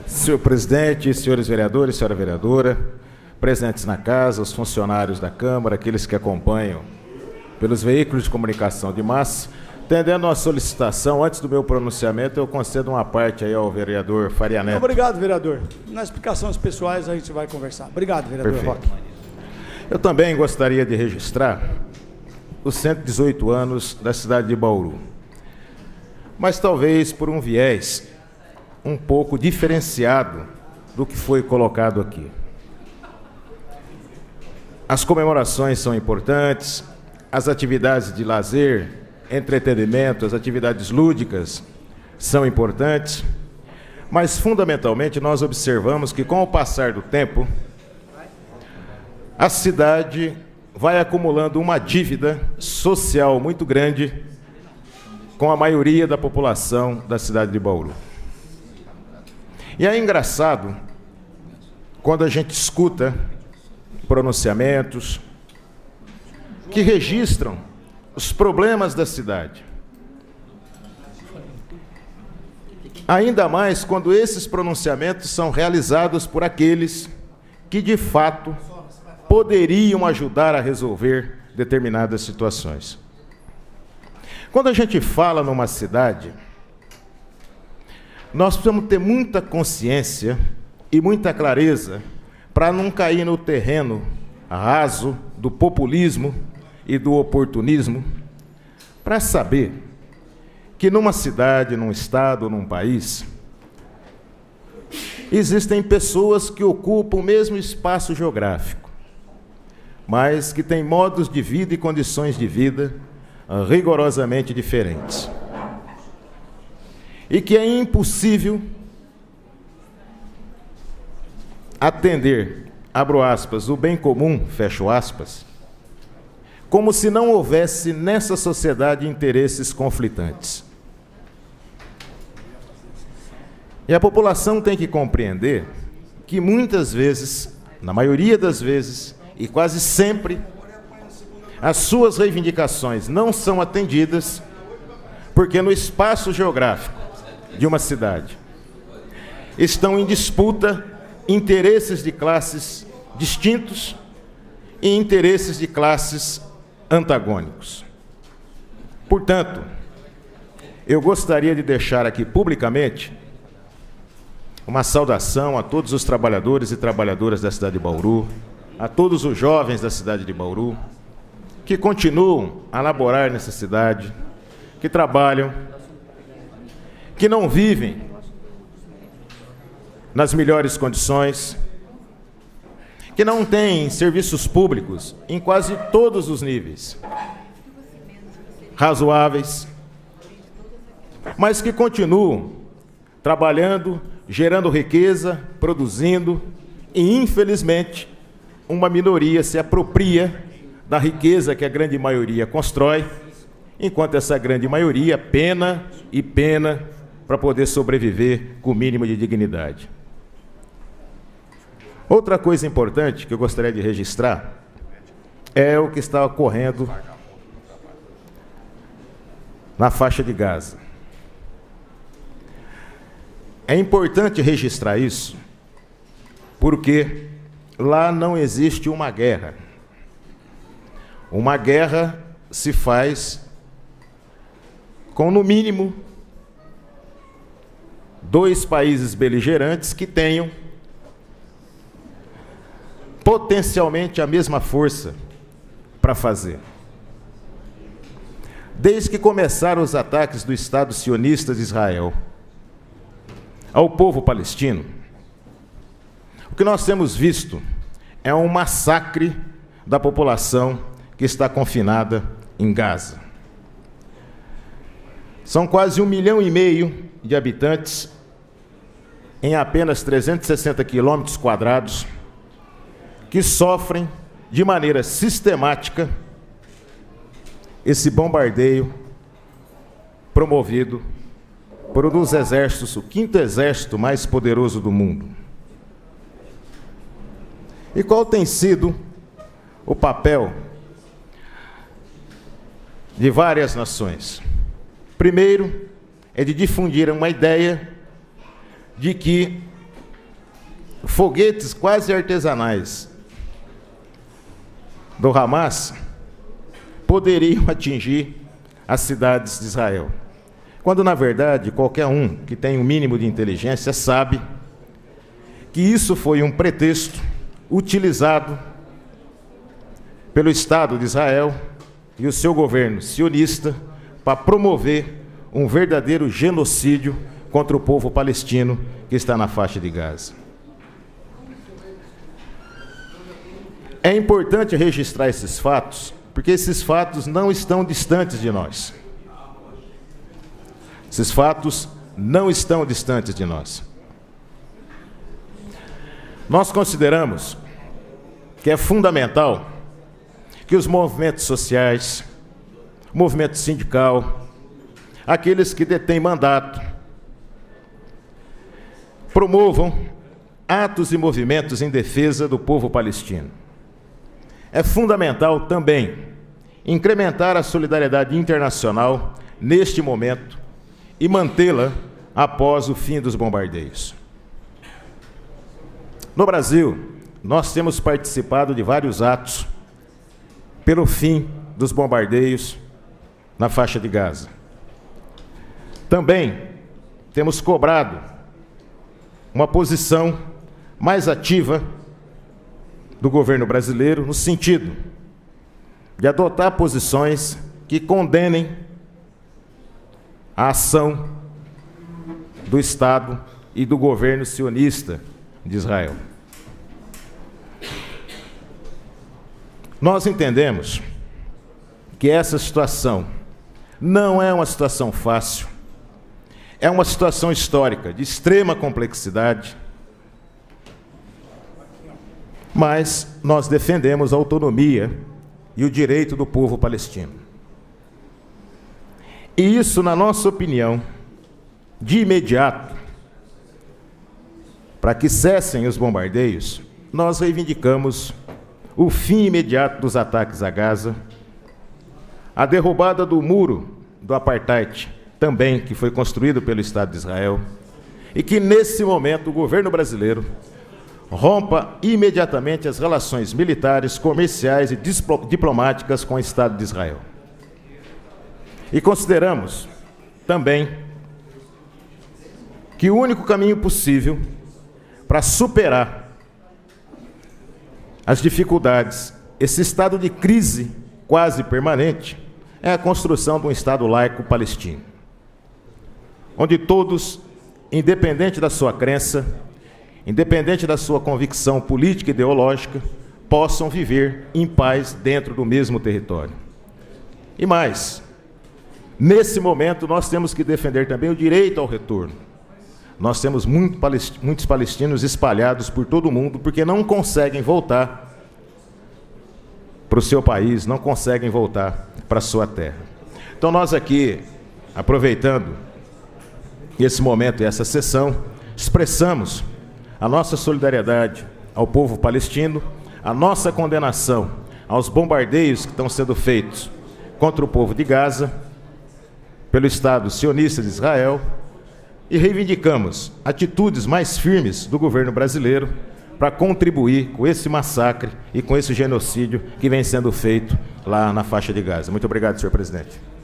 Senhor presidente, senhores vereadores, senhora vereadora, presentes na casa, os funcionários da Câmara, aqueles que acompanham pelos veículos de comunicação de massa, tendendo uma solicitação, antes do meu pronunciamento, eu concedo uma parte aí ao vereador Faria Neto. Obrigado, vereador. Nas explicações pessoais a gente vai conversar. Obrigado, vereador. Perfeito. Roque. Eu também gostaria de registrar os 118 anos da cidade de Bauru, mas talvez por um viés um pouco diferenciado do que foi colocado aqui. As comemorações são importantes, as atividades de lazer, entretenimento, as atividades lúdicas são importantes, mas fundamentalmente nós observamos que com o passar do tempo, a cidade vai acumulando uma dívida social muito grande com a maioria da população da cidade de Bauru. E é engraçado quando a gente escuta pronunciamentos que registram os problemas da cidade. Ainda mais quando esses pronunciamentos são realizados por aqueles que, de fato, poderiam ajudar a resolver determinadas situações. Quando a gente fala numa cidade, nós precisamos ter muita consciência e muita clareza para não cair no terreno raso do populismo e do oportunismo, para saber que numa cidade, num estado, num país, existem pessoas que ocupam o mesmo espaço geográfico, mas que têm modos de vida e condições de vida rigorosamente diferentes. E que é impossível atender, abro aspas, o bem comum, fecho aspas, como se não houvesse nessa sociedade interesses conflitantes. E a população tem que compreender que muitas vezes, na maioria das vezes, e quase sempre, as suas reivindicações não são atendidas porque no espaço geográfico de uma cidade estão em disputa interesses de classes distintos e interesses de classes antagônicos. Portanto, eu gostaria de deixar aqui publicamente uma saudação a todos os trabalhadores e trabalhadoras da cidade de Bauru, a todos os jovens da cidade de Bauru, que continuam a laborar nessa cidade, que trabalham, que não vivem nas melhores condições, que não têm serviços públicos em quase todos os níveis razoáveis, mas que continuam trabalhando, gerando riqueza, produzindo, e infelizmente uma minoria se apropria da riqueza que a grande maioria constrói, enquanto essa grande maioria pena e pena para poder sobreviver com o mínimo de dignidade. Outra coisa importante que eu gostaria de registrar é o que está ocorrendo na faixa de Gaza. É importante registrar isso porque lá não existe uma guerra. Uma guerra se faz com, no mínimo, 2 países beligerantes que tenham potencialmente a mesma força para fazer. Desde que começaram os ataques do Estado sionista de Israel ao povo palestino, o que nós temos visto é um massacre da população que está confinada em Gaza. São quase 1,5 milhão de habitantes em apenas 360 quilômetros quadrados que sofrem de maneira sistemática esse bombardeio promovido por um dos exércitos, o 5º exército mais poderoso do mundo. E qual tem sido o papel de várias nações? Primeiro, é de difundir uma ideia de que foguetes quase artesanais do Hamas poderiam atingir as cidades de Israel. Quando, na verdade, qualquer um que tem um mínimo de inteligência sabe que isso foi um pretexto utilizado pelo Estado de Israel e o seu governo sionista para promover um verdadeiro genocídio contra o povo palestino que está na faixa de Gaza. É importante registrar esses fatos, porque esses fatos não estão distantes de nós. Esses fatos não estão distantes de nós. Nós consideramos que é fundamental que os movimentos sociais, o movimento sindical, aqueles que detêm mandato, promovam atos e movimentos em defesa do povo palestino. É fundamental também incrementar a solidariedade internacional neste momento e mantê-la após o fim dos bombardeios. No Brasil, nós temos participado de vários atos pelo fim dos bombardeios na faixa de Gaza. Também temos cobrado uma posição mais ativa do governo brasileiro no sentido de adotar posições que condenem a ação do Estado e do governo sionista de Israel. Nós entendemos que essa situação não é uma situação fácil, é uma situação histórica de extrema complexidade, mas nós defendemos a autonomia e o direito do povo palestino. E isso, na nossa opinião, de imediato, para que cessem os bombardeios, nós reivindicamos o fim imediato dos ataques a Gaza, a derrubada do muro do apartheid, também que foi construído pelo Estado de Israel, e que nesse momento o governo brasileiro rompa imediatamente as relações militares, comerciais e diplomáticas com o Estado de Israel. E consideramos também que o único caminho possível para superar as dificuldades, esse estado de crise quase permanente, é a construção de um Estado laico palestino, onde todos, independente da sua crença, independente da sua convicção política e ideológica, possam viver em paz dentro do mesmo território. E mais, nesse momento nós temos que defender também o direito ao retorno. Nós temos muitos palestinos espalhados por todo o mundo porque não conseguem voltar para o seu país, não conseguem voltar para a sua terra. Então nós aqui, aproveitando esse momento e essa sessão, expressamos a nossa solidariedade ao povo palestino, a nossa condenação aos bombardeios que estão sendo feitos contra o povo de Gaza, pelo Estado sionista de Israel, e reivindicamos atitudes mais firmes do governo brasileiro para contribuir com esse massacre e com esse genocídio que vem sendo feito lá na faixa de Gaza. Muito obrigado, senhor presidente.